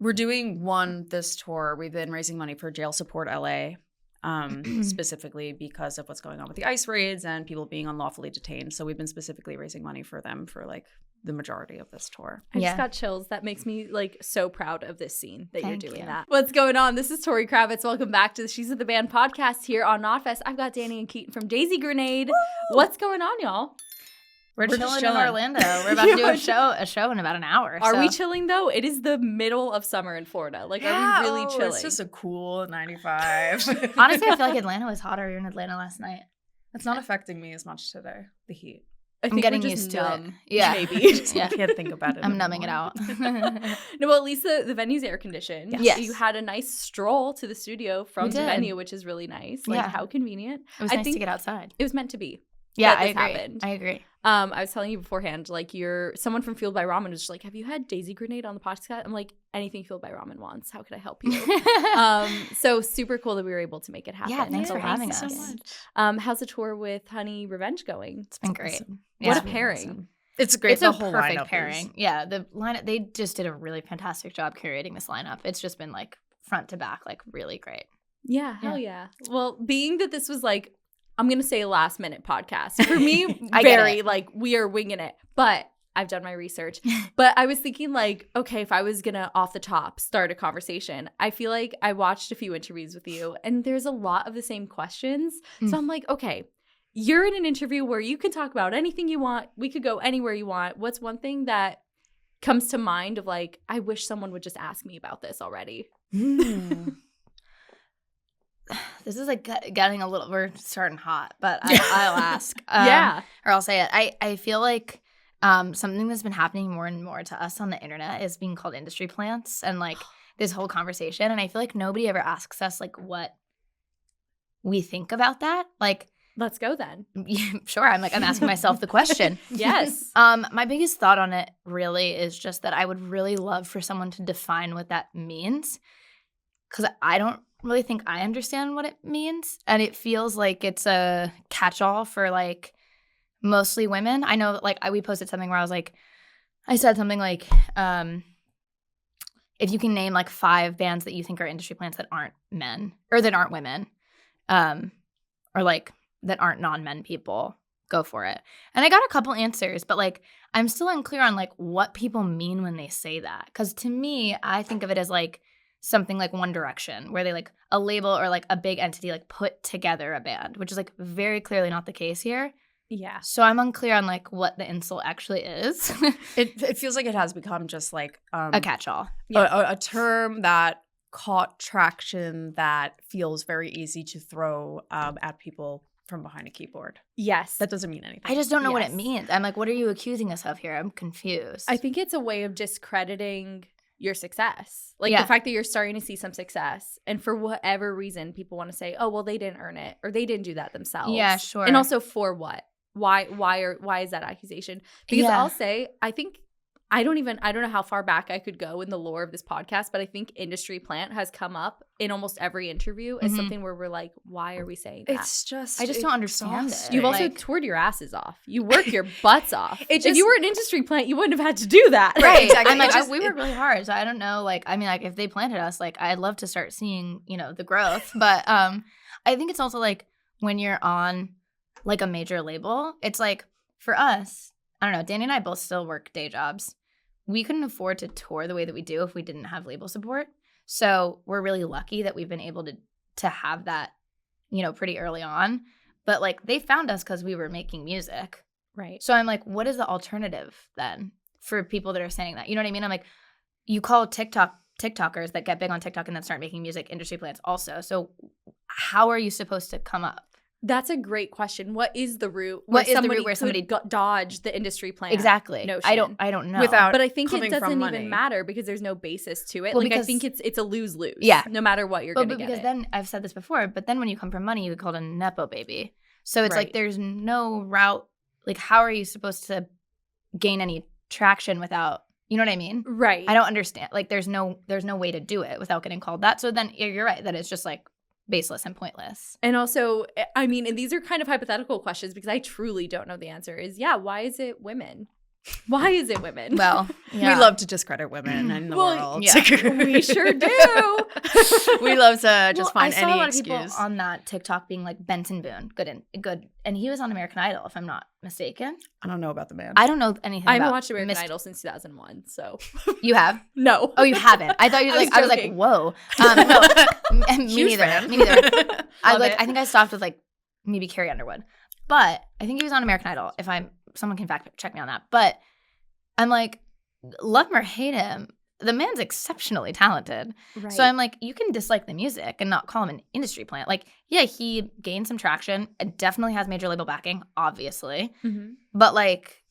We're doing one this tour. We've been raising money for Jail Support LA, specifically because of what's going on with the ICE raids and people being unlawfully detained. So we've been specifically raising money for them for like the majority of this tour. I just got chills. That makes me like so proud of this scene that Thank you're doing you. that. What's going on? This is Tori Kravitz. Welcome back to the She's of the Band podcast here on KNOTFEST. I've got Dani and Keaton from Daisy Grenade. Woo! What's going on, y'all? We're chilling in Orlando. We're about to do a show in about an hour. Are we chilling though? It is the middle of summer in Florida. Like, are we really chilling? It's just a cool 95. Honestly, I feel like Atlanta was hotter. We were in Atlanta last night. It's not affecting me as much today, the heat. I think getting we're just used to numb, it. Yeah. Maybe. I can't think about it. I'm numbing it out. No, well, at least the venue's air conditioned. Yes. You had a nice stroll to the studio from the venue, which is really nice. Like, how convenient. It was nice to get outside. It was meant to be. Yeah, I agree. I agree. I was telling you beforehand, like, someone from Fueled by Ramen was just like, have you had Daisy Grenade on the podcast? I'm like, anything Fueled by Ramen wants. How could I help you? So super cool that we were able to make it happen. Yeah, thanks for having us. So much. How's the tour with Honey Revenge going? It's been great. Awesome. What a pairing. Awesome. It's great. It's the a whole perfect lineup pairing. is. Yeah, the lineup, they just did a really fantastic job curating this lineup. It's just been like front to back, like really great. Yeah, hell yeah. Well, being that this was like, I'm going to say a last minute podcast. For me, very like we are winging it, but I've done my research. But I was thinking like, okay, if I was going to off the top start a conversation, I feel like I watched a few interviews with you and there's a lot of the same questions. So I'm like, okay, you're in an interview where you can talk about anything you want. We could go anywhere you want. What's one thing that comes to mind of like, I wish someone would just ask me about this already? This is like getting a little, we're starting hot, but I'll ask. Or I'll say it. I feel like something that's been happening more and more to us on the internet is being called industry plants and like this whole conversation. And I feel like nobody ever asks us like what we think about that. Like, let's go then. Sure. I'm asking myself the question. Yes. My biggest thought on it really is just that I would really love for someone to define what that means. Because I don't really think I understand what it means. And it feels like it's a catch-all for like mostly women. I know like we posted something where I said something like, if you can name like 5 bands that you think are industry plants that aren't men or that aren't women, or like that aren't non-men people, go for it. And I got a couple answers, but like I'm still unclear on like what people mean when they say that. Because to me, I think of it as like something like One Direction, where they like a label or like a big entity like put together a band, which is like very clearly not the case here. Yeah. So I'm unclear on like what the insult actually is. It feels like it has become just like a catch-all. A term that caught traction that feels very easy to throw at people from behind a keyboard. Yes. That doesn't mean anything. I just don't know what it means. I'm like, what are you accusing us of here? I'm confused. I think it's a way of discrediting your success. Like the fact that you're starting to see some success and for whatever reason people want to say, oh, well, they didn't earn it or they didn't do that themselves. Yeah, sure. And also for what? Why is that accusation? Because I'll say, I don't know how far back I could go in the lore of this podcast, but I think industry plant has come up in almost every interview as something where we're like, why are we saying that? It's just, I just don't understand it. You've also toured your asses off. You work your butts off. If you were an industry plant, you wouldn't have had to do that. Right. Exactly. I'm like, we work really hard. So I don't know, like, I mean, like if they planted us, like I'd love to start seeing, the growth. But I think it's also like when you're on like a major label, it's like for us, I don't know, Dani and I both still work day jobs. We couldn't afford to tour the way that we do if we didn't have label support. So we're really lucky that we've been able to have that, pretty early on. But like they found us because we were making music. Right. So I'm like, what is the alternative then for people that are saying that? You know what I mean? I'm like, you call TikTokers that get big on TikTok and then start making music industry plants also. So how are you supposed to come up? That's a great question. What is the route? What is the route where somebody dodge the industry plan? Exactly. Notion? I don't know. But I think it doesn't even matter because there's no basis to it. Well, like I think it's a lose-lose. Yeah. No matter what you're going to get. Because then I've said this before, but then when you come from money, you get called a nepo baby. So it's like there's no route. Like how are you supposed to gain any traction without? You know what I mean? Right. I don't understand. Like there's no way to do it without getting called that. So then you're right that it's just like baseless and pointless. And also, I mean, and these are kind of hypothetical questions because I truly don't know the answer is, why is it women? Why is it women? Well, yeah. We love to discredit women in the world. Yeah. We sure do. We love to just find I saw any a lot excuse. of people on that TikTok being like Benson Boone, good, and he was on American Idol, if I'm not mistaken. I don't know about the man. I don't know anything. I haven't about watched American Idol since 2001, so You have? no. Oh, you haven't? I thought you were like. I was like, whoa. No, me Huge neither. fan. Me neither. I Love like. it. I think I stopped with like maybe Carrie Underwood, but I think he was on American Idol. If someone can fact check me on that, but I'm like, love him or hate him, the man's exceptionally talented. Right. So I'm like, you can dislike the music and not call him an industry plant. Like, yeah, he gained some traction. It definitely has major label backing, obviously. Mm-hmm. But like,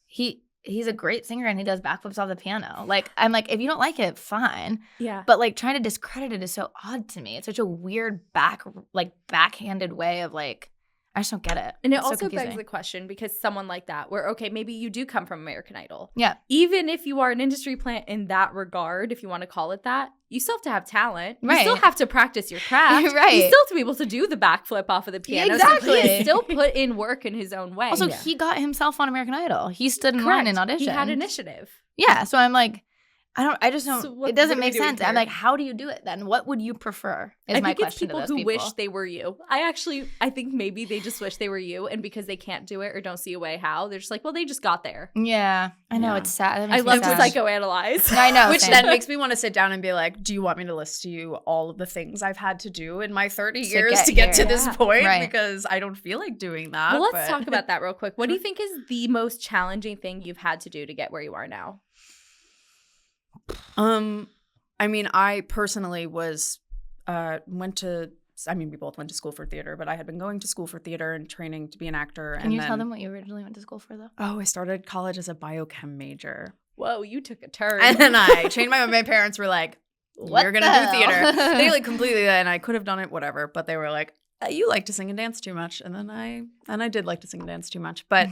he's a great singer and he does backflips off the piano. Like, I'm like, if you don't like it, fine. Yeah. But like, trying to discredit it is so odd to me. It's such a weird backhanded way of like, I just don't get it. And it It's so also confusing. begs the question, because someone like that, where, okay, maybe you do come from American Idol. Yeah. Even if you are an industry plant in that regard, if you want to call it that, you still have to have talent. Right. You still have to practice your craft. Right. You still have to be able to do the backflip off of the piano. Exactly. So he still put in work in his own way. Also, he got himself on American Idol. He stood in line and auditioned. He had initiative. Yeah. So I'm like, I just don't. So what it doesn't are we make doing sense. here? I'm like, how do you do it then? What would you prefer? Is I my think it's question people to those who people. wish they were you. I think maybe they just wish they were you, and because they can't do it or don't see a way how, they're just like, well, they just got there. Yeah, I know Yeah. it's sad. That I makes me love to sad. psychoanalyze. I know, Which same. then makes me want to sit down and be like, do you want me to list to you all of the things I've had to do in my 30 years to get to here. this Yeah. point? Right. Because I don't feel like doing that. Well, let's but- talk about that real quick. What do you think is the most challenging thing you've had to do to get where you are now? I mean, I personally we both went to school for theater, but I had been going to school for theater and training to be an actor. Can you tell them what you originally went to school for, though? Oh, I started college as a biochem major. Whoa, you took a turn. And then I changed my parents were like, What you're going to the do theater. hell? They like completely, and I could have done it, whatever. But they were like, you like to sing and dance too much. And then I did like to sing and dance too much. But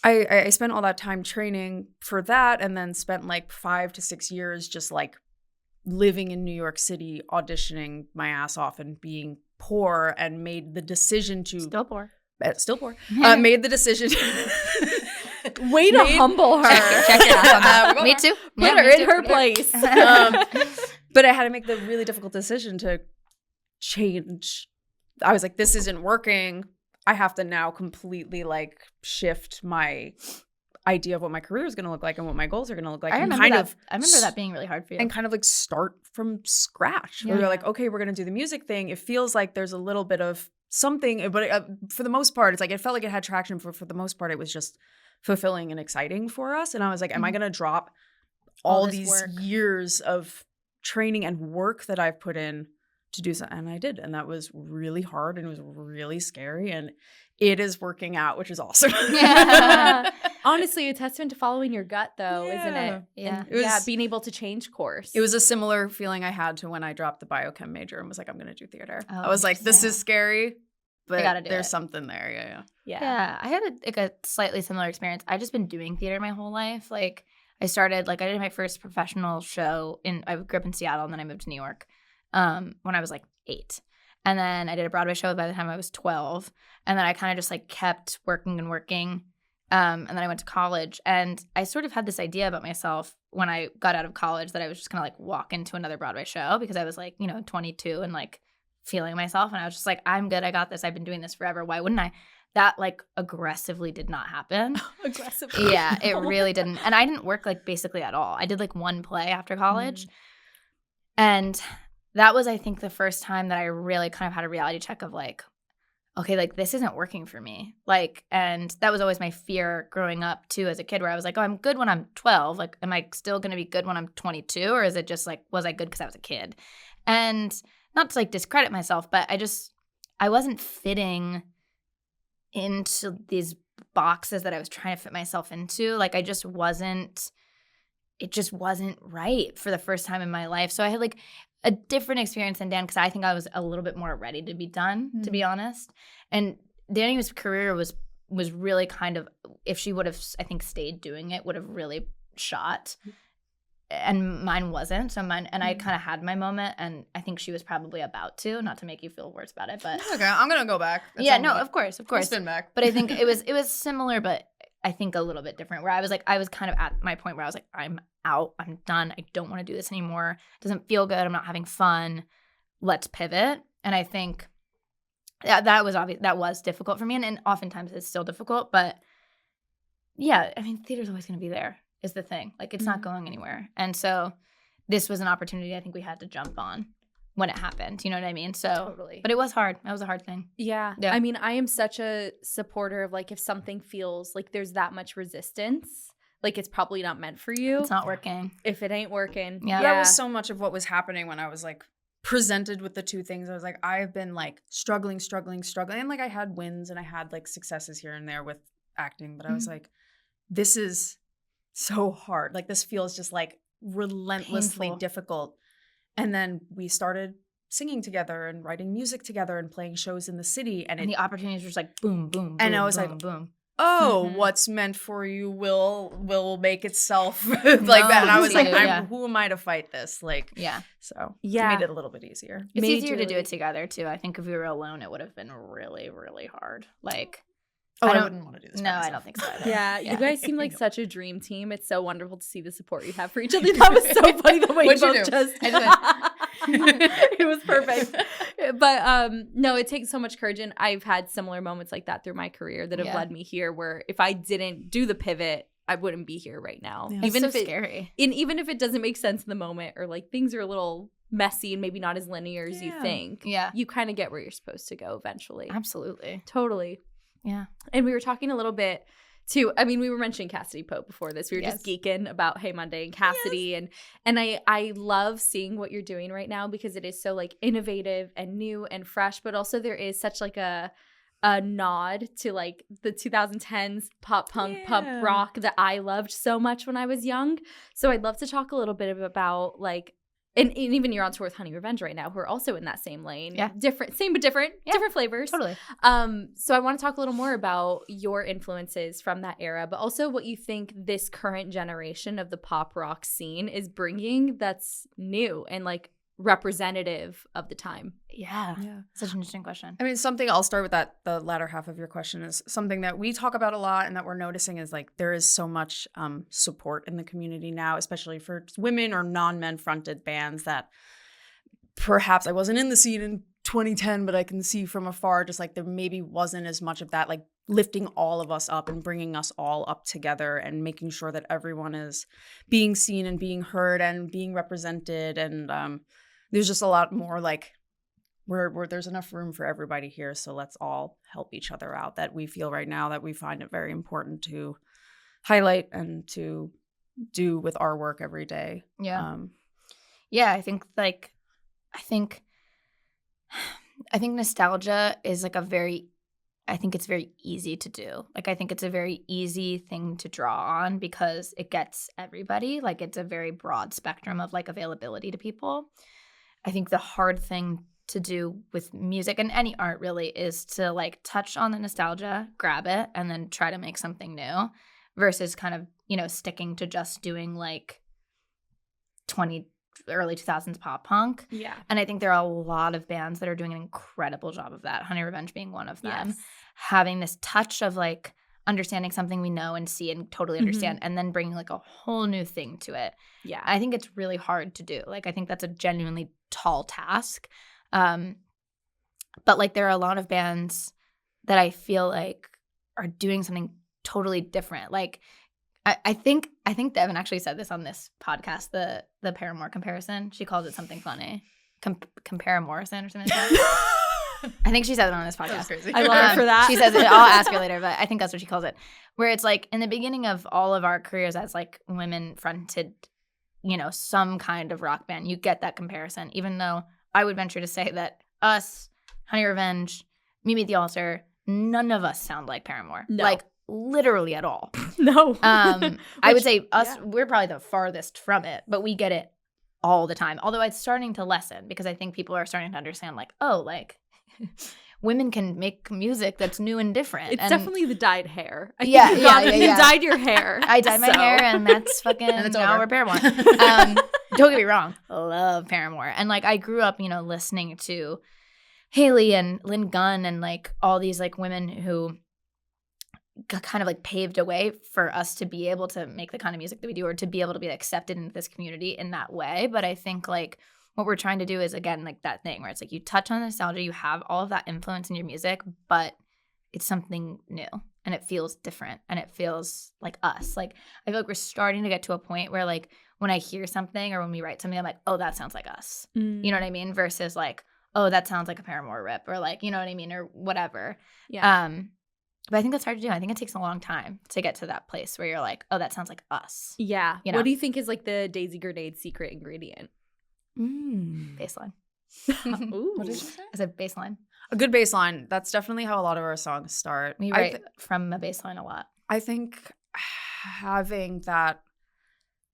I spent all that time training for that, and then spent like 5 to 6 years just like living in New York City, auditioning my ass off and being poor, and made the decision to Still poor. still poor. Made the decision. Way to humble her. Check your ass on that. Me too. Put Yeah, her me in too. her place. But I had to make the really difficult decision to change. I was like, this isn't working. I have to now completely like shift my idea of what my career is going to look like and what my goals are going to look like. I remember that being really hard for you. And kind of like start from scratch. Yeah. Where you're like, okay, we're going to do the music thing. It feels like there's a little bit of something, but for the most part, it's like it felt like it had traction. For the most part, it was just fulfilling and exciting for us. And I was like, am I going to drop all this these work. years of training and work that I've put in to do something? And I did. And that was really hard and it was really scary. And it is working out, which is awesome. Yeah. Honestly, a testament to following your gut, though, isn't it? Yeah. And, It was- being able to change course. It was a similar feeling I had to when I dropped the biochem major and was like, I'm going to do theater. Oh, I was like, this is scary, but gotta do there's it. something there. Yeah. Yeah, I had a slightly similar experience. I've just been doing theater my whole life. Like I did my first professional show I grew up in Seattle and then I moved to New York when I was like 8. And then I did a Broadway show by the time I was 12. And then I kind of just like kept working and working. And then I went to college and I sort of had this idea about myself when I got out of college that I was just going to like walk into another Broadway show because I was like, 22 and like feeling myself. And I was just like, I'm good. I got this. I've been doing this forever. Why wouldn't I? That like aggressively did not happen. aggressively. Yeah, it really didn't. And I didn't work like basically at all. I did like one play after college. And that was, I think, the first time that I really kind of had a reality check of like, okay, like this isn't working for me. Like, and that was always my fear growing up too as a kid where I was like, oh, I'm good when I'm 12. Like, am I still going to be good when I'm 22? Or is it just like, was I good because I was a kid? And not to like discredit myself, but I wasn't fitting into these boxes that I was trying to fit myself into. Like it just wasn't right for the first time in my life. So I had like a different experience than Dan because I think I was a little bit more ready to be done, to be honest. And Dani's career was really kind of, if she would have, I think, stayed doing it, would have really shot. And mine wasn't. So I kind of had my moment, and I think she was probably about to, not to make you feel worse about it, but Okay, I'm going to go back. yeah, no, of course. I'll spin back. But I think it was similar, but I think a little bit different, where I was kind of at my point where I was like, I'm out, I'm done, I don't want to do this anymore. It doesn't feel good, I'm not having fun. Let's pivot. And I think that was obvious. That was difficult for me, and oftentimes it's still difficult. But yeah, I mean, theater's always going to be there. Is the thing. Like, it's not going anywhere. And so this was an opportunity I think we had to jump on when it happened. You know what I mean? So, Totally. But it was hard. That was a hard thing. Yeah. I mean, I am such a supporter of like if something feels like there's that much resistance, like it's probably not meant for you. It's not working. If it ain't working. Yeah. That was so much of what was happening when I was like presented with the two things. I was like, I've been like struggling. And like I had wins and I had like successes here and there with acting, but I was like, this is so hard. Like this feels just like relentlessly difficult. And then we started singing together and writing music together and playing shows in the city. And the opportunities were just like boom, boom, boom. And I was boom, like, boom. Oh, what's meant for you will make itself like that. And I was like, who am I to fight this? Like, so it made it a little bit easier. It's easier to do it together too. I think if we were alone, it would have been really, really hard. Like, I wouldn't want to do this. No, I don't think so either. Yeah, you guys seem like such a dream team. It's so wonderful to see the support you have for each other. That was so funny the way you both just. It was perfect. But no, it takes so much courage, and I've had similar moments like that through my career that have led me here. Where if I didn't do the pivot, I wouldn't be here right now. Yeah. Even if it's scary, and even if it doesn't make sense in the moment, or like things are a little messy and maybe not as linear as you think. Yeah, you kind of get where you're supposed to go eventually. Absolutely, totally. Yeah. And we were talking a little bit too. I mean, we were mentioning Cassidy Pope before this. We were just geeking about Hey Monday and Cassidy. And I love seeing what you're doing right now because it is so like innovative and new and fresh. But also there is such like a nod to like the 2010s pop punk, pop rock that I loved so much when I was young. So I'd love to talk a little bit about like, and even you're on tour with Honey Revenge right now, who are also in that same lane. Yeah. Different, same but different, different flavors. Totally. So I want to talk a little more about your influences from that era, but also what you think this current generation of the pop rock scene is bringing that's new and like representative of the time. Yeah. Such an interesting question. I mean, something I'll start with that. The latter half of your question is something that we talk about a lot and that we're noticing is like there is so much support in the community now, especially for women or non-men fronted bands that perhaps I wasn't in the scene in 2010, but I can see from afar just like there maybe wasn't as much of that, like lifting all of us up and bringing us all up together and making sure that everyone is being seen and being heard and being represented. And there's just a lot more like where there's enough room for everybody here. So let's all help each other out that we feel right now that we find it very important to highlight and to do with our work every day. Yeah. I think nostalgia is like I think it's very easy to do. Like, I think it's a very easy thing to draw on because it gets everybody. Like, it's a very broad spectrum of like availability to people. I think the hard thing to do with music and any art really is to like touch on the nostalgia, grab it, and then try to make something new versus kind of, sticking to just doing like early 2000s pop punk. Yeah. And I think there are a lot of bands that are doing an incredible job of that, Honey Revenge being one of them. Yes. Having this touch of like understanding something we know and see and totally understand and then bringing like a whole new thing to it. Yeah. I think it's really hard to do. Like, I think that's a genuinely tall task. But like there are a lot of bands that I feel like are doing something totally different. Like I think Devin actually said this on this podcast, the Paramore comparison. She calls it something funny. Compare Morrison or something like that. I think she said it on this podcast. Crazy. I love her for that. She says it. I'll ask her later, but I think that's what she calls it. Where it's like in the beginning of all of our careers as like women fronted, some kind of rock band, you get that comparison. Even though I would venture to say that us, Honey Revenge, Meet the Altar, none of us sound like Paramore. No. Like literally at all. No. I would say us, we're probably the farthest from it, but we get it all the time. Although it's starting to lessen because I think people are starting to understand like, oh, like women can make music that's new and different. It's definitely the dyed hair. You dyed your hair. I dyed my hair and that's fucking, and it's now over. We're Paramore. Don't get me wrong. I love Paramore. And like I grew up, listening to Haley and Lynn Gunn and like all these like women who, kind of like paved a way for us to be able to make the kind of music that we do, or to be able to be accepted into this community in that way. But I think like what we're trying to do is, again, like that thing where it's like you touch on nostalgia, you have all of that influence in your music, but it's something new and it feels different and it feels like us. Like I feel like we're starting to get to a point where like when I hear something or when we write something, I'm like, oh, that sounds like us. You know what I mean? Versus like, oh, that sounds like a Paramore rip, or like, you know what I mean, or whatever. Yeah. But I think that's hard to do. I think it takes a long time to get to that place where you're like, oh, that sounds like us. Yeah. You know? What do you think is like the Daisy Grenade secret ingredient? Baseline. Ooh. What did you say? I said baseline. A good baseline. That's definitely how a lot of our songs start. We write from a baseline a lot. I think having that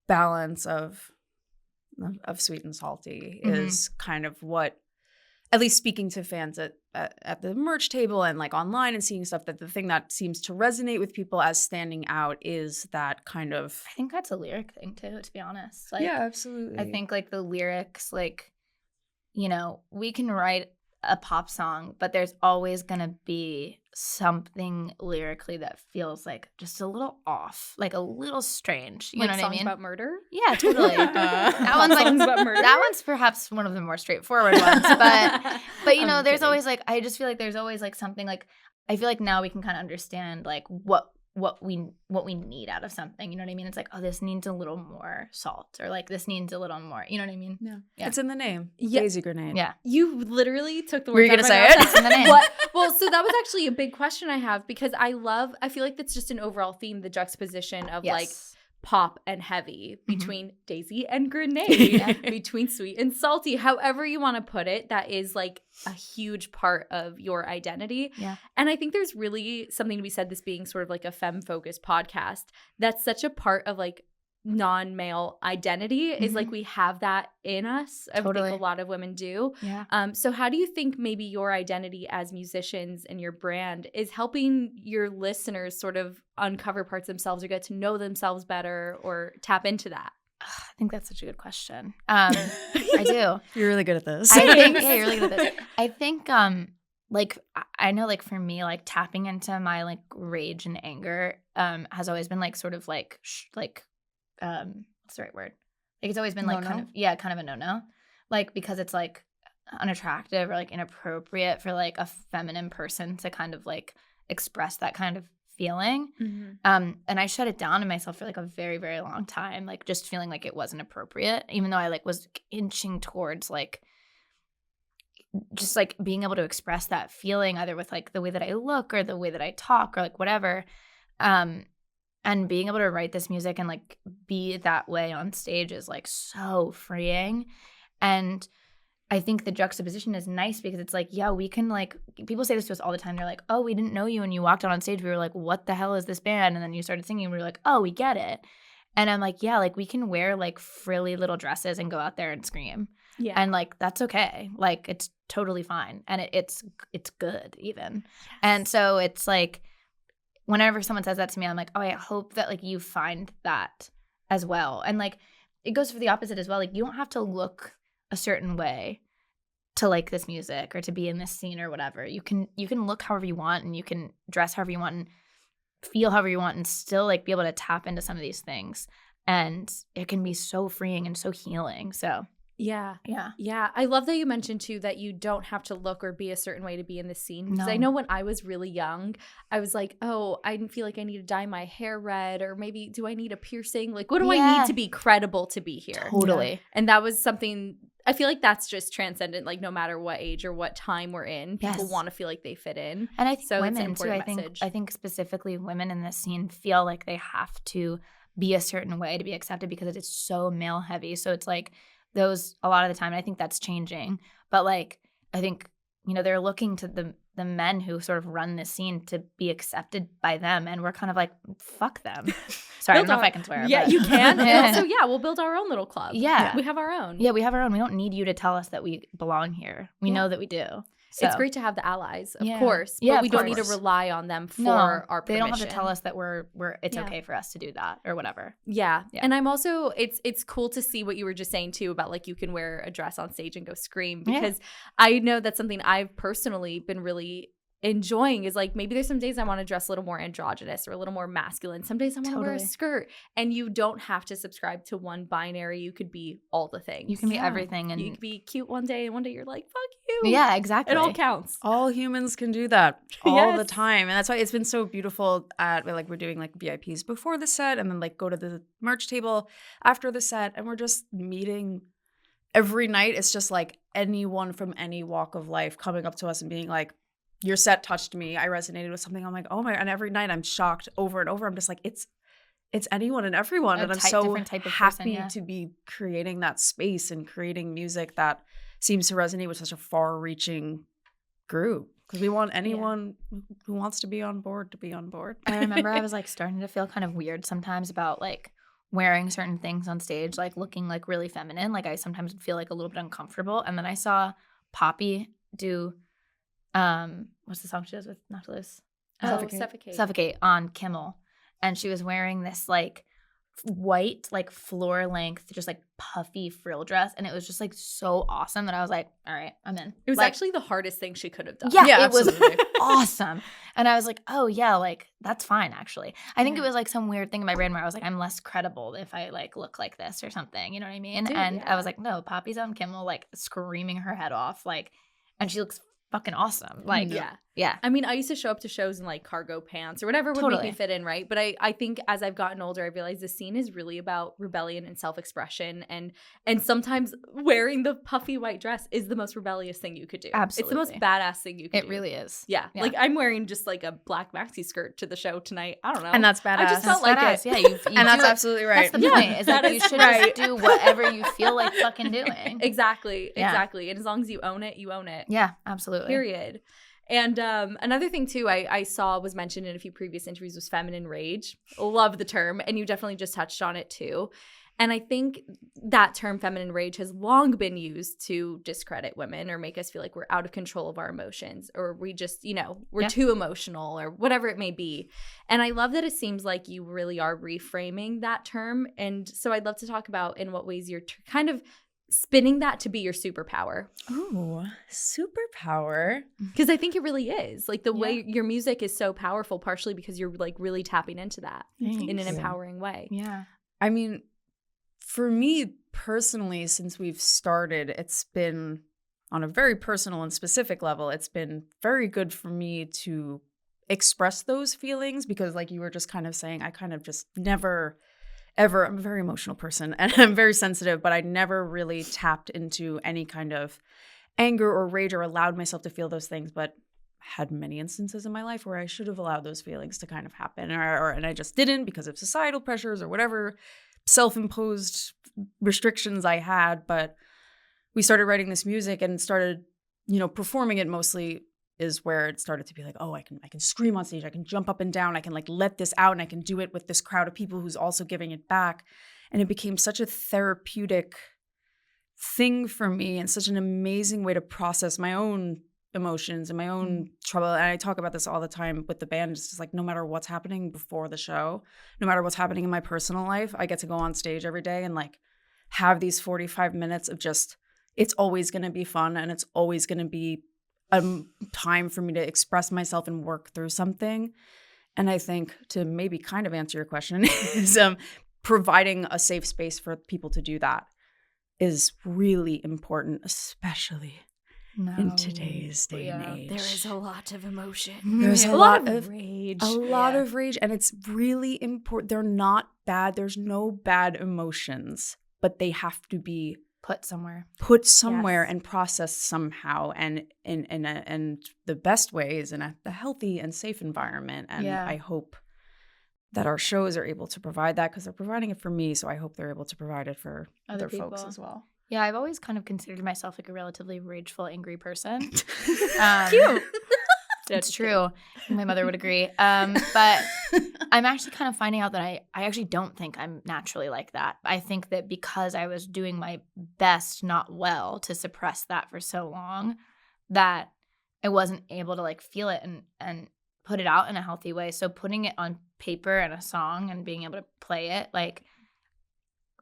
balance of sweet and salty is kind of what, at least speaking to fans at the merch table and like online and seeing stuff, that the thing that seems to resonate with people as standing out is that kind of. I think that's a lyric thing too, to be honest. Like, yeah, absolutely. I think like the lyrics, like, you know, we can write a pop song, but there's always gonna be something lyrically that feels like just a little off, like a little strange. You like know what I mean? Songs about murder? Yeah, totally. That one's like Songs about murder? that one's perhaps one of the more straightforward ones. But you know, there's always like, I just feel like there's always like something like, I feel like now we can kind of understand like what we need out of something. You know what I mean? It's like, oh, this needs a little more salt, or like this needs a little more. You know what I mean? Yeah. Yeah. It's in the name. Yeah. Daisy Grenade. Yeah. You literally took the Were words you out gonna of my say mouth. it? That's in the name. What? Well, so that was actually a big question I have, because I feel like that's just an overall theme, the juxtaposition of like pop and heavy, between Daisy and Grenade, between sweet and salty, however you want to put it. That is like a huge part of your identity. Yeah. And I think there's really something to be said, this being sort of like a femme-focused podcast, that's such a part of like non-male identity, is like we have that in us. I think a lot of women do. Yeah. So how do you think maybe your identity as musicians and your brand is helping your listeners sort of uncover parts of themselves, or get to know themselves better, or tap into that? I think that's such a good question. I do. You're really good at this. I think, yeah, you're really good at this. I think, like, I know, like, for me, like, tapping into my, like, rage and anger has always been, like, sort of, like, what's the right word? Like, it's always been, like, kind of a no-no. Like, because it's, like, unattractive or, like, inappropriate for, like, a feminine person to kind of, like, express that kind of feeling. And I shut it down in myself for, like, a very, very long time, like, just feeling like it wasn't appropriate, even though I, like, was inching towards, like, just, like, being able to express that feeling either with, like, the way that I look or the way that I talk or, like, whatever. And being able to write this music and, like, be that way on stage is, like, so freeing. And I think the juxtaposition is nice because it's like, yeah, we can, like, people say this to us all the time. They're like, oh, we didn't know you when you walked out on stage. We were like, what the hell is this band? And then you started singing. We were like, oh, we get it. And I'm like, yeah, like, we can wear, like, frilly little dresses and go out there and scream. Yeah. And, like, that's okay. Like, it's totally fine. And it's good even. Yes. And so it's like, whenever someone says that to me, I'm like, oh, I hope that, like, you find that as well. And, like, it goes for the opposite as well. Like, you don't have to look a certain way to like this music or to be in this scene or whatever. You can look however you want, and you can dress however you want and feel however you want, and still, like, be able to tap into some of these things. And it can be so freeing and so healing. So Yeah. Yeah. I love that you mentioned too that you don't have to look or be a certain way to be in the scene. Because I know when I was really young, I was like, oh, I didn't feel like I need to dye my hair red, or maybe do I need a piercing? Like, what do I need to be credible to be here? Totally. Yeah. And that was something, I feel like that's just transcendent, like, no matter what age or what time we're in, people want to feel like they fit in. And I think so women it's an important message. I think specifically women in this scene feel like they have to be a certain way to be accepted because it is so male heavy. So it's like, those a lot of the time, and I think that's changing. But, like, I think, you know, they're looking to the men who sort of run this scene to be accepted by them, and we're kind of like, fuck them. Sorry, I don't know if I can swear. Yeah, but. you can. And also, we'll build our own little club. Yeah. We have our own. Yeah, we have our own. We don't need you to tell us that we belong here. We know that we do. So. It's great to have the allies, of course, but we don't need to rely on them for our permission. They don't have to tell us that it's okay for us to do that or whatever. Yeah. And I'm also, it's cool to see what you were just saying too about, like, you can wear a dress on stage and go scream, because I know that's something I've personally been really enjoying is like, maybe there's some days I want to dress a little more androgynous or a little more masculine. Some days I want to wear a skirt. And you don't have to subscribe to one binary. You could be all the things. You can be everything. And you can be cute one day and one day you're like, fuck you. Yeah, exactly. It all counts. All humans can do that all the time. And that's why it's been so beautiful at like we're doing like VIPs before the set and then like go to the merch table after the set and we're just meeting every night. It's just like anyone from any walk of life coming up to us and being like, your set touched me. I resonated with something. I'm like, oh my, and every night I'm shocked over and over. I'm just like, it's anyone and everyone. And I'm so happy to be creating that space and creating music that seems to resonate with such a far-reaching group. Because we want anyone who wants to be on board to be on board. I remember I was like starting to feel kind of weird sometimes about like wearing certain things on stage, like looking like really feminine. Like I sometimes would feel like a little bit uncomfortable. And then I saw Poppy do what's the song she does with Noctilus? Suffocate on Kimmel. And she was wearing this like white, like floor length, just like puffy frill dress. And it was just like so awesome that I was like, all right, I'm in. It was like, actually the hardest thing she could have done. Yeah, it was awesome. And I was like, oh yeah, like that's fine actually. I think it was like some weird thing in my brain where I was like, I'm less credible if I like look like this or something. You know what I mean? Dude, and I was like, no, Poppy's on Kimmel like screaming her head off. Like, and she looks fucking awesome. Like, yeah. I mean, I used to show up to shows in like cargo pants or whatever would make me fit in, right? But I think as I've gotten older, I realized the scene is really about rebellion and self-expression, and sometimes wearing the puffy white dress is the most rebellious thing you could do. Absolutely. It's the most badass thing you could do. It really is. Yeah. Like I'm wearing just like a black maxi skirt to the show tonight. I don't know. And that's badass. I just felt like badass. it. Yeah, you and that's absolutely right. That's the point. Is that you should just do whatever you feel like fucking doing. Exactly. And as long as you own it, you own it. Yeah, absolutely. Period. And another thing, too, I saw was mentioned in a few previous interviews was feminine rage. Love the term. And you definitely just touched on it, too. And I think that term feminine rage has long been used to discredit women or make us feel like we're out of control of our emotions or we just, we're too emotional or whatever it may be. And I love that it seems like you really are reframing that term. And so I'd love to talk about in what ways you're kind of spinning that to be your superpower. Ooh, superpower. Because I think it really is. Like the way your music is so powerful, partially because you're like really tapping into that in an empowering way. Yeah. I mean, for me personally, since we've started, it's been on a very personal and specific level, it's been very good for me to express those feelings because like you were just kind of saying, I kind of just never ever, I'm a very emotional person and I'm very sensitive, but I never really tapped into any kind of anger or rage or allowed myself to feel those things, but had many instances in my life where I should have allowed those feelings to kind of happen and I just didn't because of societal pressures or whatever self-imposed restrictions I had. But we started writing this music and started, performing it mostly is where it started to be like, oh, I can scream on stage. I can jump up and down. I can like let this out and I can do it with this crowd of people who's also giving it back. And it became such a therapeutic thing for me and such an amazing way to process my own emotions and my own trouble. And I talk about this all the time with the band. It's just like no matter what's happening before the show, no matter what's happening in my personal life, I get to go on stage every day and like have these 45 minutes of just, it's always going to be fun and it's always going to be a time for me to express myself and work through something. And I think to maybe kind of answer your question is providing a safe space for people to do that is really important, especially in today's day and age. There is a lot of emotion. There's a lot of rage. A lot of rage. And it's really important. They're not bad. There's no bad emotions, but they have to be put somewhere and processed somehow and in the best way is in a healthy and safe environment. And I hope that our shows are able to provide that because they're providing it for me. So I hope they're able to provide it for other folks as well. Yeah, I've always kind of considered myself like a relatively rageful, angry person. Cute. It's true. My mother would agree. But I'm actually kind of finding out that I actually don't think I'm naturally like that. I think that because I was doing my best, not well, to suppress that for so long, that I wasn't able to like feel it and put it out in a healthy way. So putting it on paper and a song and being able to play it like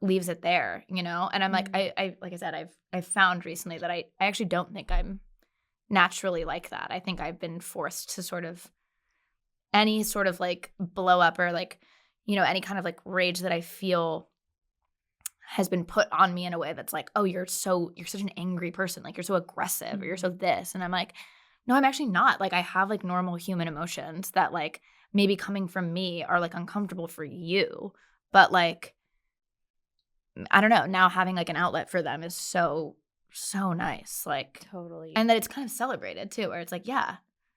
leaves it there, And I'm like, I like I said, I've found recently that I actually don't think I'm naturally like that. I think I've been forced to sort of any sort of like blow up or like, you know, any kind of like rage that I feel has been put on me in a way that's like, oh, you're such an angry person. Like, you're so aggressive or you're so this. And I'm like, no, I'm actually not. Like, I have like normal human emotions that like maybe coming from me are like uncomfortable for you. But like, I don't know, now having like an outlet for them is so nice. Like, Totally. and that it's kind of celebrated too, where it's like, yeah,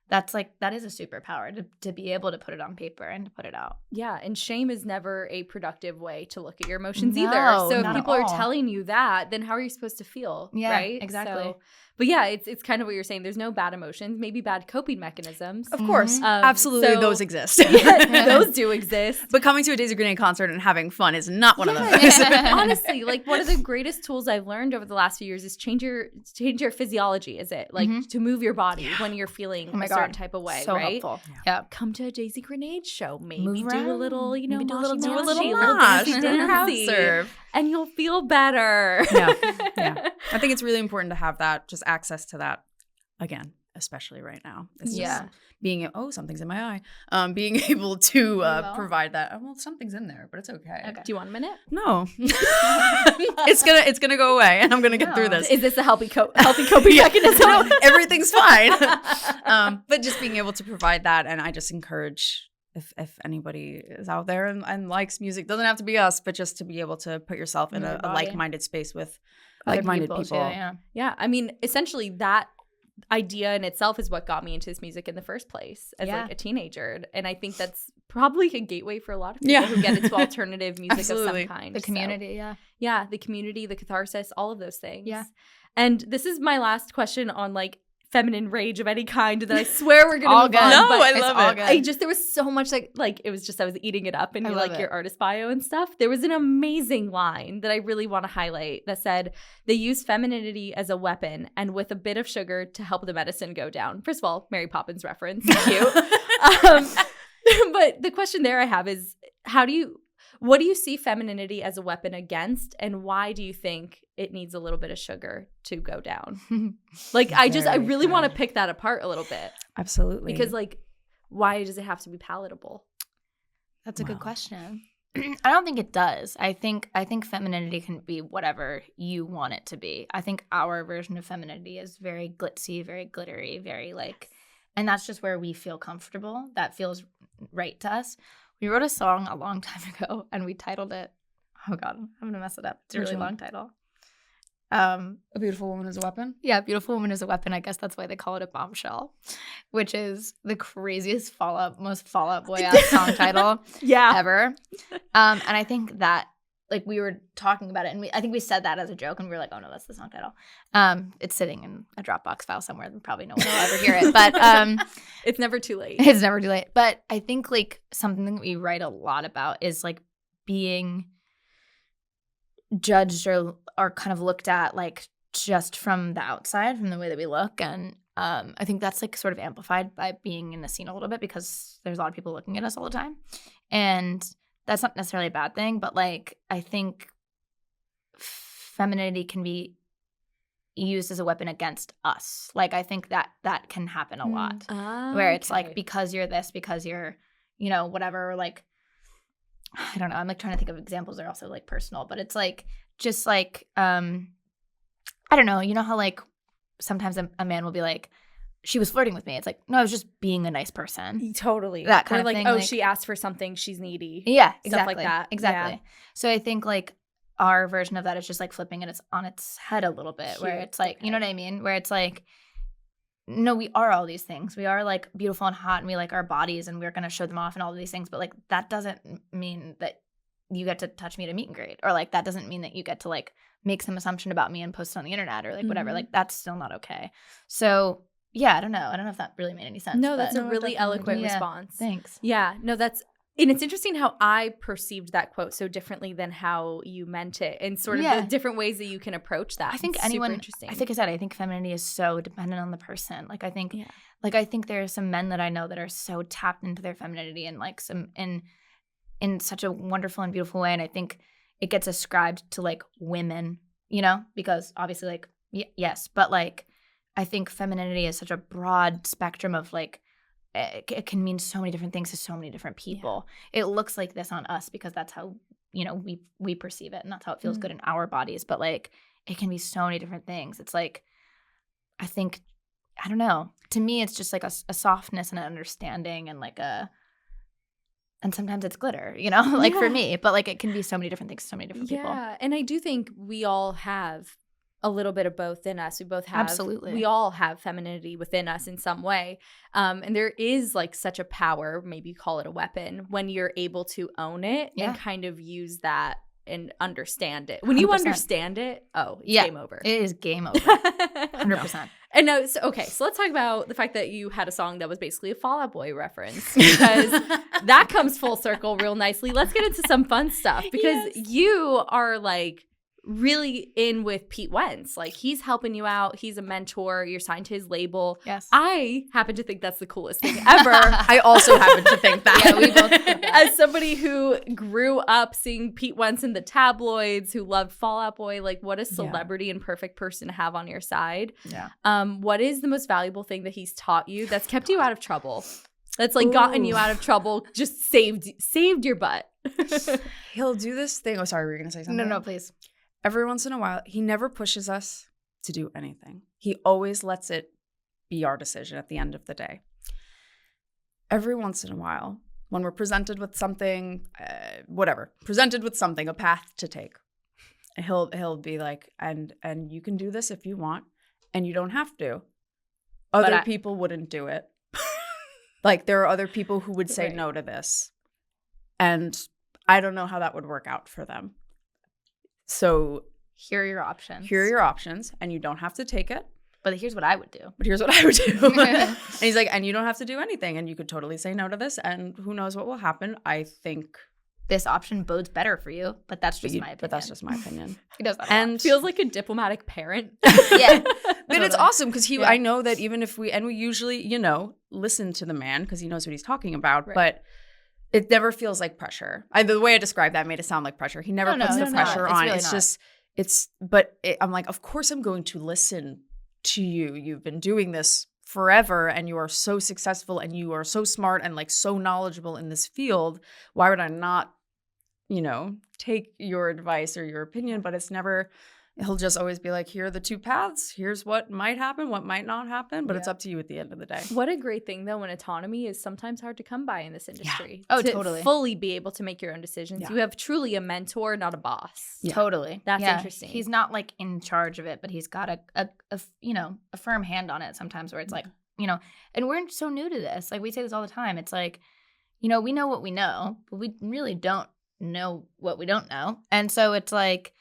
that's like, that is a superpower to be able to put it on paper and to put it out. Yeah, and shame is never a productive way to look at your emotions No, either. So if not people at are all. telling you that, then how are you supposed to feel? Yeah, right? exactly. So, but yeah, it's kind of what you're saying. There's no bad emotions, maybe bad coping mechanisms. Of course. Mhm. Absolutely, so- those exist. Yeah, those do exist. But coming to a Daisy Grenade concert and having fun is not one of Yeah, those. yeah. Honestly, like one of the greatest tools I've learned over the last few years is change your physiology. Is it like to move your body when you're feeling Oh my a certain God. type of way, So right? helpful. Yeah. Come to a Daisy Grenade show, maybe Move do a around. little, you know, Maybe do a little mosh, dancey, crowd dancey, serve. and you'll feel better. Yeah. I think it's really important to have that, just access to that, again, especially right now. It's Yeah. just being, something's in my eye. Being able to well? provide that. Well, something's in there, but it's okay. Okay. Do you want a minute? No. it's gonna go away, and I'm gonna get through No. this. Is this a healthy coping mechanism? No, everything's fine. But just being able to provide that, and I just encourage if anybody is out there and likes music, doesn't have to be us, but just to be able to put yourself in Your a body. like-minded space with Other like-minded people. too, yeah. Yeah, I mean, essentially that idea in itself is what got me into this music in the first place as Yeah. like a teenager, and I think that's probably a gateway for a lot of people Yeah. who get into alternative music of Absolutely. some kind. The So, community, yeah, the community, the catharsis, all of those things. Yeah. And this is my last question on like feminine rage of any kind that I swear we're gonna All move good. on. No, but I It's love all it. good. there was so much like it was just I was eating it up and I you love like it. your artist bio and stuff. There was an amazing line that I really want to highlight that said they use femininity as a weapon and with a bit of sugar to help the medicine go down. First of all, Mary Poppins reference, cute. But the question there I have is what do you see femininity as a weapon against, and why do you think it needs a little bit of sugar to go down? Like I Very really want to good. pick that apart a little bit. Absolutely. Because like why does it have to be palatable? That's a good Wow. question. I don't think it does. I think femininity can be whatever you want it to be. I think our version of femininity is very glitzy, very glittery, very like, and that's just where we feel comfortable. That feels right to us. We wrote a song a long time ago and we titled it, oh God, I'm gonna mess it up. It's a Which really one? long title. A beautiful woman is a weapon. Yeah, beautiful woman is a weapon. I guess that's why they call it a bombshell, which is the craziest most Fall Out Boy ass song title Yeah. ever. And I think that like we were talking about it, and I think we said that as a joke, and we were like, oh no, that's the song title. It's sitting in a Dropbox file somewhere, and probably no one will ever hear it. But It's never too late. it's never too late. But I think like something that we write a lot about is like being judged or kind of looked at like just from the outside, from the way that we look. And I think that's like sort of amplified by being in the scene a little bit because there's a lot of people looking at us all the time. And that's not necessarily a bad thing, but like I think femininity can be used as a weapon against us. Like I think that can happen a lot. Where it's like because you're this, because you're, you know, whatever, like I don't know. I'm like trying to think of examples that are also like personal, but it's like just like I don't know. You know how like sometimes a man will be like, she was flirting with me. It's like, no, I was just being a nice person. Totally. That kind Or of like, thing, oh, like- she asked for something, she's needy. Yeah, Stuff exactly. like that. Exactly. Yeah. So I think like our version of that is just like flipping it on its head a little bit, where Cute. it's like, you know what I mean? Where it's like, no, we are all these things. We are like beautiful and hot, and we like our bodies, and we're gonna show them off and all of these things. But like that doesn't mean that you get to touch me at a meet and greet, or like that doesn't mean that you get to like make some assumption about me and post it on the internet, or like whatever. Mhm. Like that's still not okay. So yeah, I don't know if that really made any sense. No, that's but- a really eloquent Yeah. response. Thanks. Yeah, no, and it's interesting how I perceived that quote so differently than how you meant it, and sort of Yeah. the different ways that you can approach that. I think It's anyone. super interesting. I think I said I think femininity is so dependent on the person. Like I think, I think there are some men that I know that are so tapped into their femininity and like some in such a wonderful and beautiful way. And I think it gets ascribed to like women, you know, because obviously like yes, but like I think femininity is such a broad spectrum of like, it can mean so many different things to so many different people. Yeah. It looks like this on us because that's how, you know, we perceive it and that's how it feels good in our bodies. But like, it can be so many different things. It's like, I think, I don't know. To me, it's just like a softness and an understanding and like and sometimes it's glitter, you know, like for me. But like, it can be so many different things to so many different people. Yeah, and I do think we all have a little bit of both in us. We both have. Absolutely. We all have femininity within us in some way. And there is like such a power, maybe you call it a weapon, when you're able to own it and kind of use that and understand it. When 100%. You understand it, it's game over. It is game over. 100%. And no, so let's talk about the fact that you had a song that was basically a Fall Out Boy reference, because that comes full circle real nicely. Let's get into some fun stuff, because you are like really in with Pete Wentz. Like, he's helping you out. He's a mentor. You're signed to his label. Yes. I happen to think that's the coolest thing ever. I also happen to think that. Yeah, we both think that. As somebody who grew up seeing Pete Wentz in the tabloids, who loved Fall Out Boy, like, what a celebrity and perfect person to have on your side. Yeah. What is the most valuable thing that he's taught you that's kept you out of trouble? That's like gotten you out of trouble, just saved your butt. He'll do this thing. Oh, sorry, were you going to say something? No, please. Every once in a while, he never pushes us to do anything. He always lets it be our decision at the end of the day. Every once in a while, when we're presented with something, a path to take, he'll be like, and you can do this if you want, and you don't have to. Other people wouldn't do it. Like, there are other people who would say no to this, and I don't know how that would work out for them. So here are your options. And you don't have to take it. But here's what I would do. And he's like, and you don't have to do anything. And you could totally say no to this. And who knows what will happen. I think this option bodes better for you. But that's just my opinion. But that's just my opinion. He does that. And feels like a diplomatic parent. Yeah. But it's awesome because I know that even if we usually, you know, listen to the man because he knows what he's talking about. Right. But it never feels like pressure. The way I described that made it sound like pressure. He never puts the pressure on. Really I'm like, of course I'm going to listen to you. You've been doing this forever and you are so successful and you are so smart and like so knowledgeable in this field. Why would I not, you know, take your advice or your opinion? But it's never, he'll just always be like, here are the two paths. Here's what might happen, what might not happen. But it's up to you at the end of the day. What a great thing, though, when autonomy is sometimes hard to come by in this industry. Yeah. Oh, to totally. Fully be able to make your own decisions. Yeah. You have truly a mentor, not a boss. Yeah. Totally. That's interesting. He's not like in charge of it, but he's got a firm hand on it sometimes where it's like, you know, and we're so new to this. Like, we say this all the time. It's like, you know, we know what we know, but we really don't know what we don't know. And so it's like,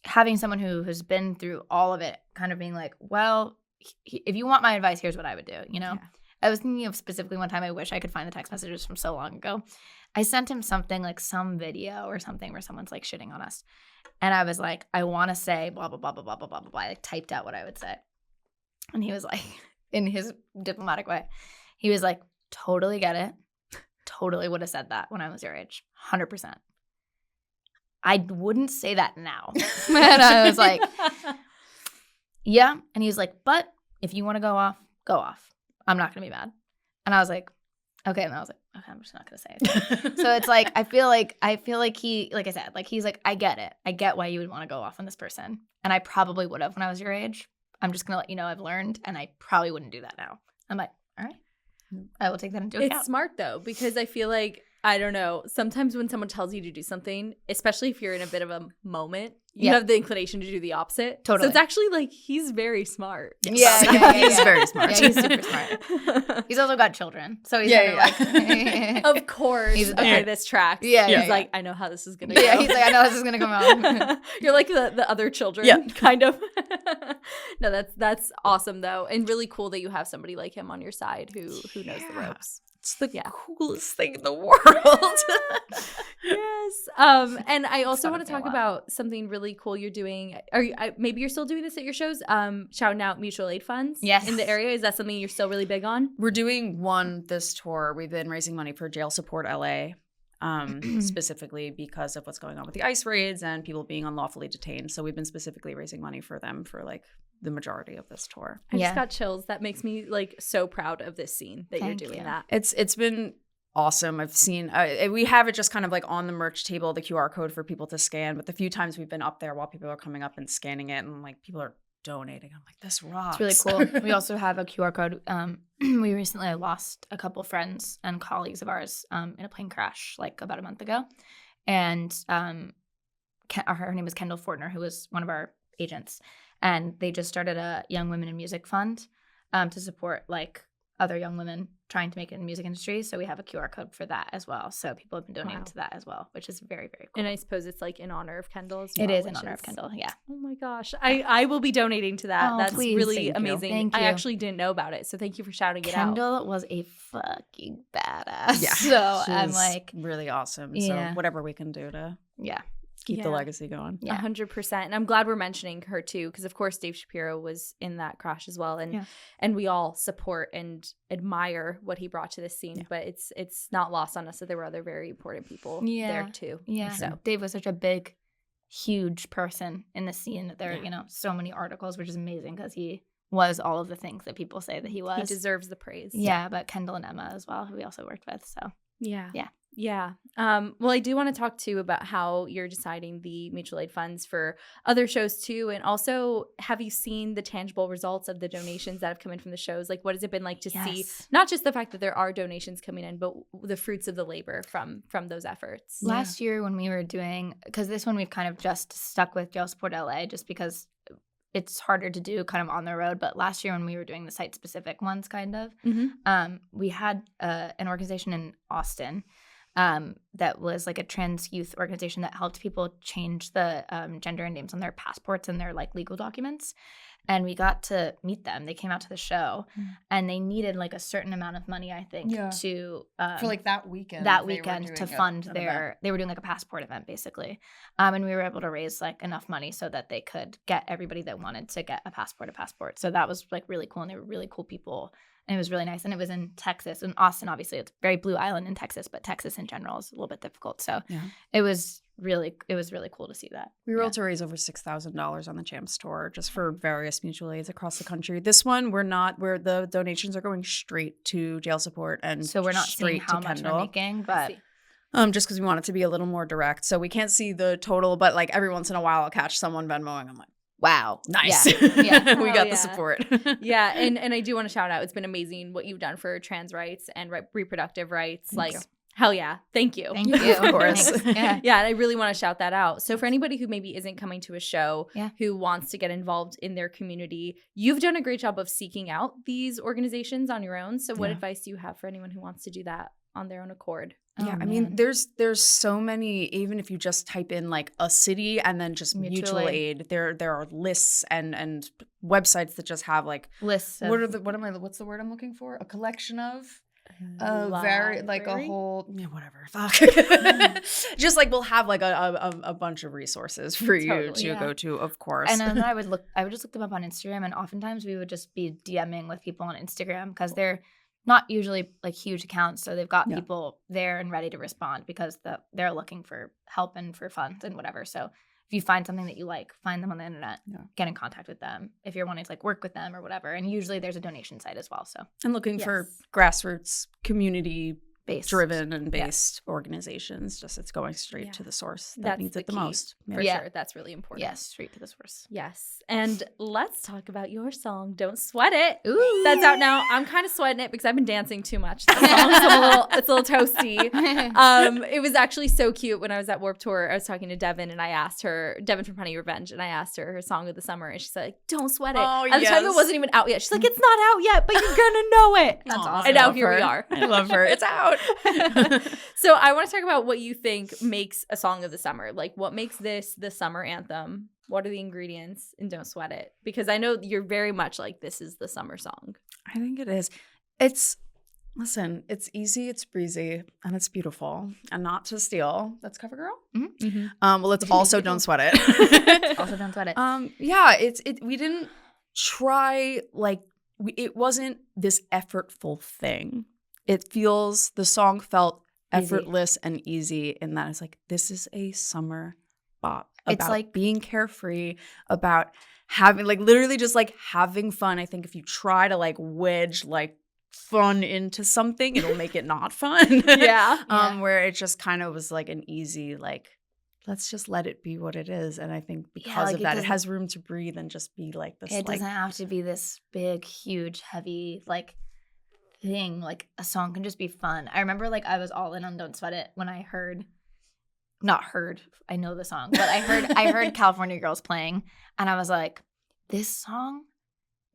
having someone who has been through all of it kind of being like, well, if you want my advice, here's what I would do, you know? Yeah. I was thinking of specifically one time, I wish I could find the text messages from so long ago. I sent him something like some video or something where someone's like shitting on us. And I was like, I want to say blah, blah, blah, blah, blah, blah, blah, blah. I like typed out what I would say. And he was like, in his diplomatic way, he was like, totally get it. Totally would have said that when I was your age. 100%. I wouldn't say that now. And I was like, yeah. And he was like, but if you want to go off, go off. I'm not going to be mad. And I was like, okay. And I was like, okay, I'm just not going to say it. So it's like, I feel like he, like I said, like he's like, I get it. I get why you would want to go off on this person. And I probably would have when I was your age. I'm just going to let you know I've learned, and I probably wouldn't do that now. I'm like, all right. I will take that into account. It's smart, though, because I feel like, I don't know, sometimes when someone tells you to do something, especially if you're in a bit of a moment, you have the inclination to do the opposite. Totally. So it's actually like, he's very smart. Yeah. He's very smart. Yeah, he's super smart. He's also got children. So he's like, of course. This tracks. Yeah. He's like, I know how this is going to go. Yeah, he's like, I know this is going to come out. You're like the other children, kind of. No, that's awesome, though. And really cool that you have somebody like him on your side who knows the ropes. It's the coolest thing in the world. Yes. And I also want to talk about something really cool you're doing. Maybe you're still doing this at your shows? Shouting out mutual aid funds in the area. Is that something you're still really big on? We're doing this tour. We've been raising money for Jail Support LA, specifically because of what's going on with the ICE raids and people being unlawfully detained. So we've been specifically raising money for them for like the majority of this tour. I just got chills. That makes me like so proud of this scene that Thank you're doing you. that. It's been awesome. I've seen we have it just kind of like on the merch table, the QR code for people to scan, but the few times we've been up there while people are coming up and scanning it and like people are donating, I'm like, this rocks. It's really cool. We also have a QR code. We recently lost a couple friends and colleagues of ours in a plane crash like about a month ago, and her name is Kendall Fortner, who was one of our agents, and they just started a Young Women in Music Fund to support like other young women trying to make it in the music industry. So we have a QR code for that as well. So people have been donating to that as well, which is very, very cool. And I suppose it's like in honor of Kendall as well. It is in honor of Kendall, yeah. Oh my gosh. I will be donating to that. That's please. really Thank amazing. you. Thank you. I actually didn't know about it. So thank you for shouting it out. Kendall was a fucking badass. Yeah. So She's I'm like, really awesome. Yeah. So whatever we can do to keep the legacy going. 100%. And I'm glad we're mentioning her too, because of course Dave Shapiro was in that crash as well, and we all support and admire what he brought to this scene. But it's not lost on us that there were other very important people there too. Yeah. So Dave was such a big, huge person in the scene that there are so many articles, which is amazing because he was all of the things that people say that he was. He deserves the praise. Yeah, but Kendall and Emma as well, who we also worked with. So Yeah. Well, I do want to talk too about how you're deciding the mutual aid funds for other shows too. And also, have you seen the tangible results of the donations that have come in from the shows? Like, what has it been like to see not just the fact that there are donations coming in, but the fruits of the labor from those efforts? Last year when we were doing, because this one we've kind of just stuck with Jail Support LA just because it's harder to do kind of on the road. But last year when we were doing the site-specific ones kind of, we had an organization in Austin that was like a trans youth organization that helped people change the gender and names on their passports and their like legal documents. And we got to meet them. They came out to the show and they needed like a certain amount of money, I think, to for like that weekend. To fund they were doing like a passport event basically. And we were able to raise like enough money so that they could get everybody that wanted to get a passport. So that was like really cool. And they were really cool people. And it was really nice. And it was in Texas. In Austin, obviously, it's very blue island in Texas, but Texas in general is a little bit difficult. So it was really cool to see that. We were able to raise over $6,000 on the Champs Tour just for various mutual aids across the country. This one, where the donations are going straight to Jail Support, and so we're not straight seeing how to much Kendall. we're making, but just because we want it to be a little more direct. So we can't see the total, but like every once in a while I'll catch someone Venmoing. I'm like, wow, nice. Yeah. We got the support. And I do want to shout out, it's been amazing what you've done for trans rights and reproductive rights. Thank you. Hell yeah. Thank you. Thank you. Of course. Yeah. Yeah, and I really want to shout that out. So for anybody who maybe isn't coming to a show, who wants to get involved in their community, you've done a great job of seeking out these organizations on your own. So what advice do you have for anyone who wants to do that on their own accord? Yeah, I mean, there's so many, even if you just type in like a city and then just mutual aid, there are lists and websites that just have like lists. What's the word I'm looking for? A collection of very like a whole whatever. Fuck. Just like we'll have like a bunch of resources for you to go to, of course. And then I would just look them up on Instagram, and oftentimes we would just be DMing with people on Instagram because they're not usually like huge accounts, so they've got people there and ready to respond because they're looking for help and for funds and whatever. So if you find something that you like, find them on the internet, get in contact with them if you're wanting to like work with them or whatever. And usually there's a donation site as well. So and looking for grassroots, community driven and based Yeah. organizations. Just it's going straight Yeah. to the source that That's needs the it the key. most. For Yeah. sure. That's really important. yes, straight to the source. Yes. And let's talk about your song, Don't Sweat It. Ooh. That's out now. I'm kind of sweating it because I've been dancing too much. The song's it's a little toasty. It was actually so cute when I was at Warped Tour. I was talking to Devin and I asked her, Devin from Honey Revenge, and I asked her song of the summer, and she's like, "Don't sweat it." Oh, At the time, it wasn't even out yet. She's like, "It's not out yet, but you're gonna know it." That's Aw, awesome. And now love here we her. are. I love her. It's out. So I want to talk about what you think makes a song of the summer. Like, what makes this the summer anthem? What are the ingredients in Don't Sweat It? Because I know you're very much like, this is the summer song. I think it is. Listen, it's easy, it's breezy, and it's beautiful. And not to steal. That's CoverGirl. Mm-hmm. Well, it's also Don't Sweat It. Also, don't sweat it. Yeah, we didn't try it wasn't this effortful thing. The song felt effortless and easy in that it's like, this is a summer bop. about like being carefree, about having like literally just like having fun. I think if you try to like wedge like fun into something, it'll make it not fun. Yeah. Where it just kind of was like an easy like, let's just let it be what it is. And I think because like of that, it has room to breathe and just be like this. It doesn't have to be this big, huge, heavy like thing. Like a song can just be fun. I remember like I was all in on Don't Sweat It when I I know the song, but I heard California Girls playing, and I was like, this song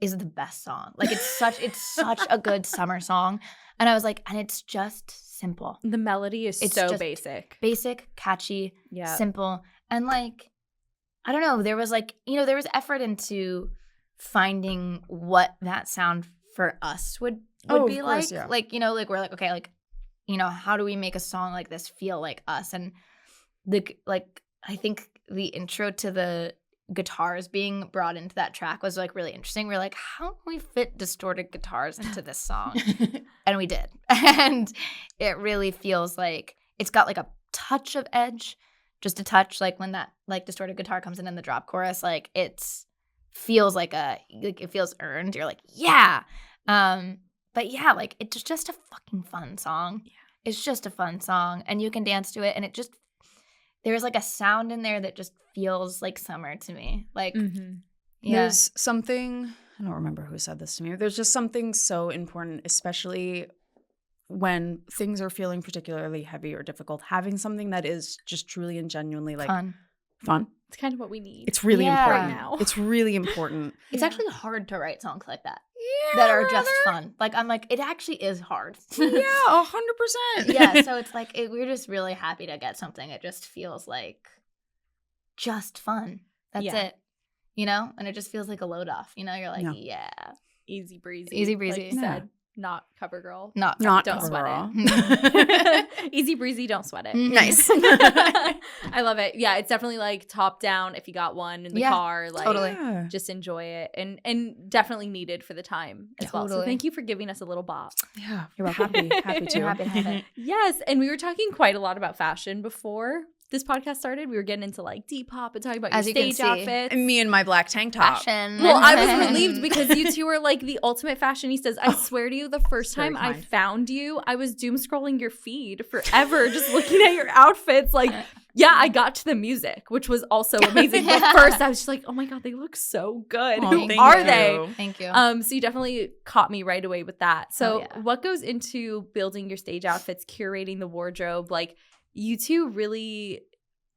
is the best song. Like it's such a good summer song. And I was like, and it's just simple. The melody is so basic. Basic, catchy, simple. And like, I don't know, there was like, there was effort into finding what that sound for us would be like. Course, yeah. Like, like we're like, okay, like, how do we make a song like this feel like us? And I think the intro to the guitars being brought into that track was like really interesting. We're like, how can we fit distorted guitars into this song? And we did. And it really feels like it's got like a touch of edge, just a touch, like when that like distorted guitar comes in the drop chorus, like it feels like it feels earned. You're like, yeah. But yeah, like it's just a fucking fun song. Yeah. It's just a fun song, and you can dance to it, and it just there's like a sound in there that just feels like summer to me. Like, There's something, I don't remember who said this to me. There's just something so important, especially when things are feeling particularly heavy or difficult, having something that is just truly and genuinely like fun. It's kind of what we need. It's really important now. It's really important. It's actually hard to write songs like that. That are just fun. Like, I'm like, it actually is hard. Yeah, 100%. Yeah, so it's like, we're just really happy to get something. It just feels like just fun. That's it. And it just feels like a load off. You're like, easy breezy. Easy breezy. Like you said, not cover girl. Not don't cover sweat girl. it. Easy breezy, don't sweat it. Nice. I love it. Yeah, it's definitely like top down if you got one in the car. Like totally. Just enjoy it. And definitely needed for the time as well. So thank you for giving us a little bop. Yeah, you're happy to. Happy to have it. Yes, and we were talking quite a lot about fashion before this podcast started. We were getting into like Depop and talking about your stage outfits. And me and my black tank top. Fashion. Well, I was relieved because you two are like the ultimate fashionistas. I swear to you, the first time I found you, I was doom scrolling your feed forever, just looking at your outfits. Like, yeah, I got to the music, which was also amazing. But first, I was just like, oh my God, they look so good. Who are they? Thank you. So you definitely caught me right away with that. So what goes into building your stage outfits, curating the wardrobe? Like, you two really,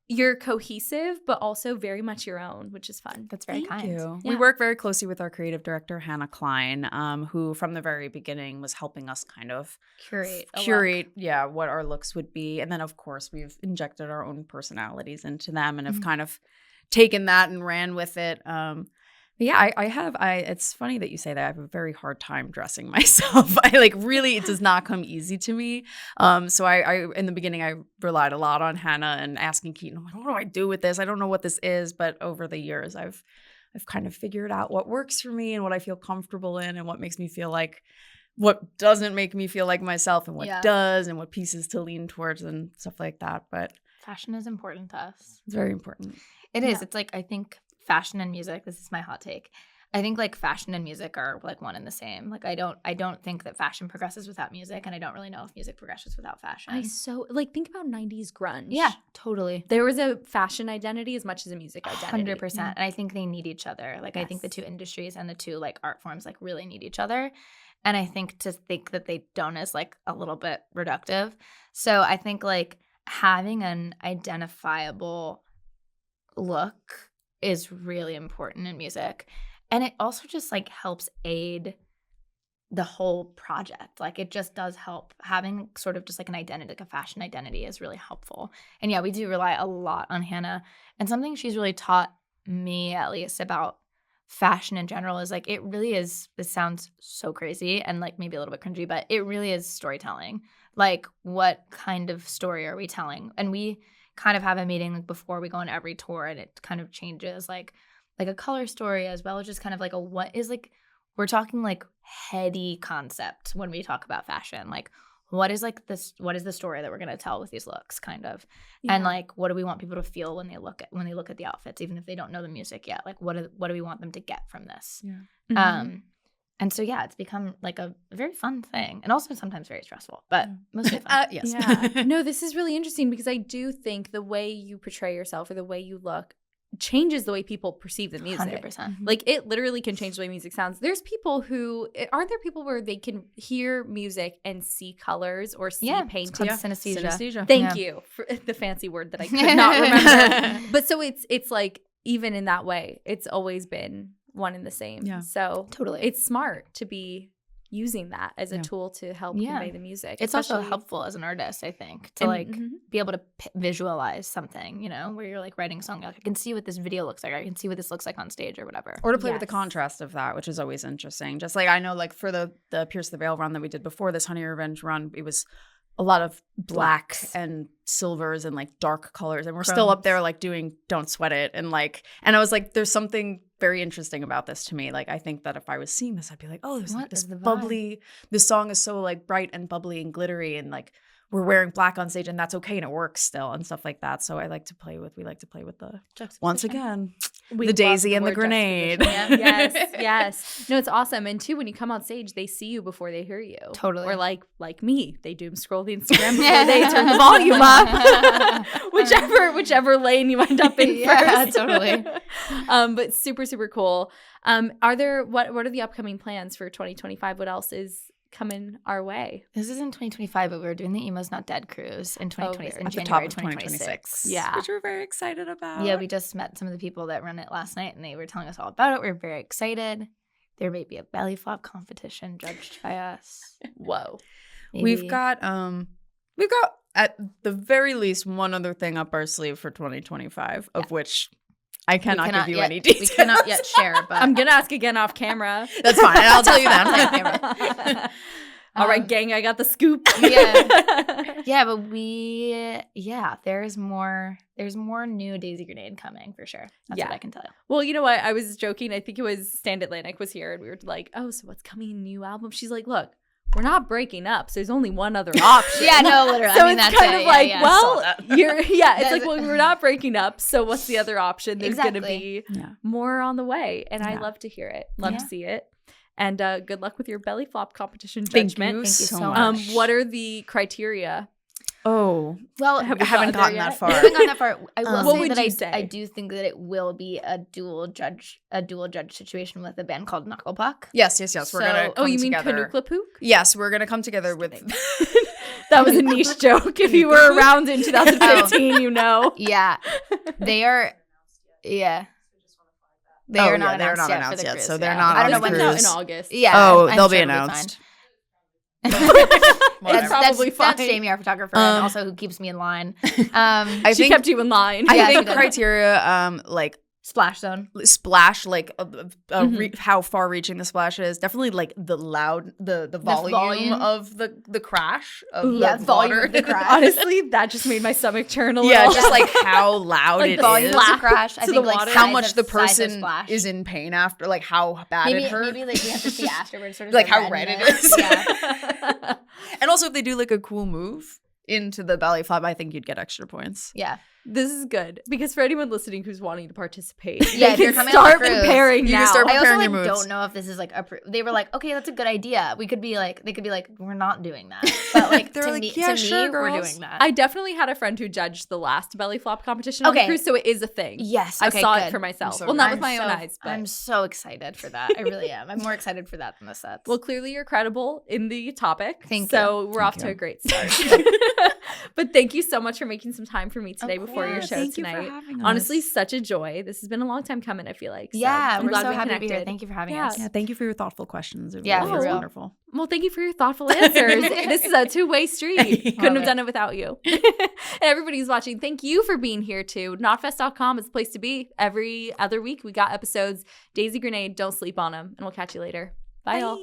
you're cohesive, but also very much your own, which is fun. That's very kind. Yeah. We work very closely with our creative director, Hannah Klein, who from the very beginning was helping us kind of curate what our looks would be. And then, of course, we've injected our own personalities into them and have kind of taken that and ran with it. It's funny that you say that. I have a very hard time dressing myself. It does not come easy to me. So I in the beginning, I relied a lot on Hannah and asking Keaton, what do I do with this? I don't know what this is. But over the years, I've kind of figured out what works for me and what I feel comfortable in and what makes me feel like, what doesn't make me feel like myself and what does and what pieces to lean towards and stuff like that. But fashion is important to us. It's very important. It is. It's like, I think fashion and music, this is my hot take, I think like fashion and music are like one and the same. Like I don't think that fashion progresses without music, and I don't really know if music progresses without fashion. Think about 90s grunge. Yeah, totally. There was a fashion identity as much as a music identity. 100%. And I think they need each other. Like I think the two industries and the two like art forms like really need each other. And I think to think that they don't is like a little bit reductive. So I think like having an identifiable look is really important in music. And it also just like helps aid the whole project. Like it just does help. Having sort of just like an identity, like a fashion identity, is really helpful. And yeah, we do rely a lot on Hannah. And something she's really taught me, at least, about fashion in general is like, it really is, this sounds so crazy and like maybe a little bit cringy, but it really is storytelling. Like what kind of story are we telling? And we kind of have a meeting like before we go on every tour, and it kind of changes like a color story as well as just kind of like a what is like, we're talking like heady concept when we talk about fashion. Like what is the story that we're going to tell with these looks, kind of. Yeah. And like, what do we want people to feel when they look at the outfits, even if they don't know the music yet? Like, what do we want them to get from this? Yeah. Mm-hmm. And so, yeah, it's become like a very fun thing, and also sometimes very stressful, but mostly fun. Yes. Yeah. No, this is really interesting because I do think the way you portray yourself or the way you look changes the way people perceive the music. 100%. Like, it literally can change the way music sounds. There's people who aren't there people where they can hear music and see colors or see painting. It's called synesthesia. Thank you for the fancy word that I could not remember. But so it's like, even in that way, it's always been one and the same. Yeah. So Totally. it's smart to be using that as a tool to help convey the music. It's also helpful as an artist, I think, to be able to visualize something, you know, where you're like writing a song. Like, I can see what this video looks like. I can see what this looks like on stage or whatever. Or to play with the contrast of that, which is always interesting. Just like I know, like for the Pierce the Veil run that we did before this Honey Revenge run, it was a lot of black and silvers and like dark colors, and we're still up there like doing Don't Sweat It, and I was like, there's something very interesting about this to me. Like, I think that if I was seeing this, I'd be like, oh, there's like this bubbly, this song is so like bright and bubbly and glittery, and like we're wearing black on stage, and that's okay, and it works still, and stuff like that. So we like to play with the once again the daisy and the grenade. Yes. No, it's awesome. And too, when you come on stage, they see you before they hear you. Totally. Or like me, they doom scroll the Instagram before they turn the volume up. whichever lane you end up in first. Totally. But super, super cool. What are the upcoming plans for 2025? What else is coming our way? This is in 2025, but we're doing the Emo's Not Dead cruise in 2020 in at the January top of 2026. Yeah. Which we're very excited about. Yeah, we just met some of the people that run it last night, and they were telling us all about it. We're very excited. There may be a belly flop competition judged by us. Whoa. Maybe. We've got at the very least one other thing up our sleeve for 2025, of which I cannot give you any details. We cannot yet share, but I'm gonna ask again off camera. That's fine. I'll tell you that on camera. All right, gang, I got the scoop. Yeah, but there's more new Daisy Grenade coming for sure. That's what I can tell you. Well, you know what? I was joking. I think it was Stand Atlantic was here, and we were like, oh, so what's coming? New album? She's like, look, we're not breaking up, so there's only one other option. Yeah, no, literally. So I mean, it's that's kind of like, it's like, well, we're not breaking up, so what's the other option? There's going to be Yeah. more on the way, and I love to hear it. Love to see it. And good luck with your belly flop competition judgment. Thank you so much. What are the criteria? Oh, well, I haven't gotten that far. I haven't gotten that far. I will What say would that you say? I do think that it will be a dual judge situation with a band called Knuckle Puck. Yes. We're gonna come you mean together. Kanuklapook? Yes, we're gonna come together with. That was a niche joke. If you were around in 2015, you know. Yeah, they are. Yeah. They're not announced yet, so they're not. I don't know when when they're out in August. Yeah. Oh, I'm they'll sure be it'll announced. That's probably fine. That's Jamie, our photographer, and also who keeps me in line. She kept you in line. I think criteria, like splash zone, splash, like how far reaching the splash is. Definitely like the loud, the volume of the crash of the volume water. of the crash. Honestly, that just made my stomach turn a little. Yeah, just like how loud like it volume is. Of the crash. I think like how much the person is in pain after, like how bad it hurt. Maybe like we have to see afterwards, sort of like how red it is. Yeah. And also if they do like a cool move into the belly flop, I think you'd get extra points. Yeah. This is good because for anyone listening who's wanting to participate, if you're coming on the cruise, preparing now. I also don't know if this is like they were like, okay, that's a good idea. We could be like, they could be like, we're not doing that. But like to me, we're doing that. I definitely had a friend who judged the last belly flop competition on the cruise, so it is a thing. Yes, I saw it for myself. Well, not with my own eyes, but I'm so excited for that. I really am. I'm more excited for that than the sets. Well, clearly you're credible in the topic. Thank you. So we're off to a great start. But thank you so much for making some time for me today before your show tonight. Thank you for having us. Honestly, such a joy. This has been a long time coming, I feel like. So yeah, I'm we're glad so we happy connected. to be here. Thank you for having us. Yeah, thank you for your thoughtful questions. It really was for real. wonderful. Well, thank you for your thoughtful answers. This is a two-way street. Couldn't have done it without you. And everybody who's watching, thank you for being here too. KNOTFEST.com is the place to be. Every other week, we got episodes. Daisy Grenade, don't sleep on them. And we'll catch you later. Bye. Y'all.